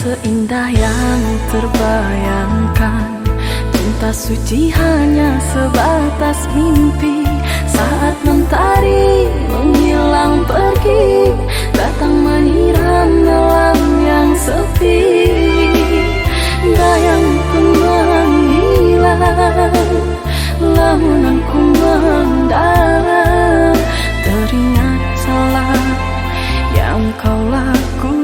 Seindah yang terbayangkan, cinta suci hanya sebatas mimpi. Saat mentari menghilang pergi, datang menyiram malam yang sepi. Bayangku menghilang, lamunanku mendalam, teringat salah yang kau lakukan.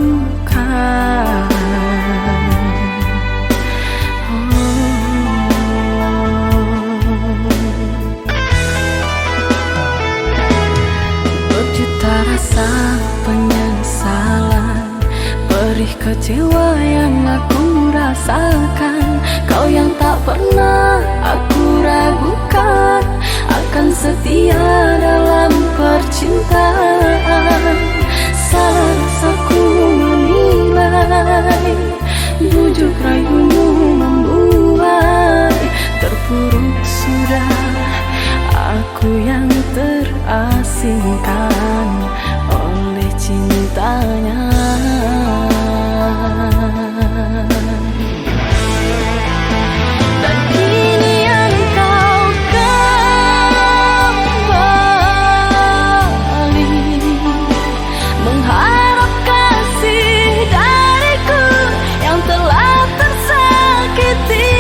Rasa penyesalan, perih kecewa yang aku rasakan. Kau yang tak pernah aku ragukan, akan setia dalam percintaan. Salah rasaku menilai, bujuk rayumu membuai. Terpuruk sudah aku yang terasingkan oleh cintanya. Dan kini engkau kembali mengharap kasih dariku yang telah tersakiti.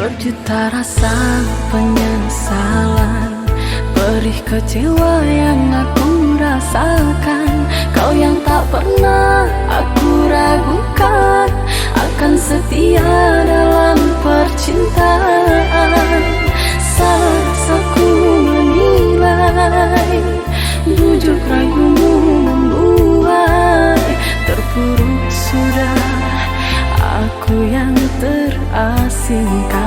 Berjuta rasa penyesalan, perih kecewa yang aku rasakan. Kau yang tak pernah aku ragukan, akan setia dalam percintaan. Salah rasaku menilai, bujuk rayumu membuai. Terpuruk sudah aku yang terasingkan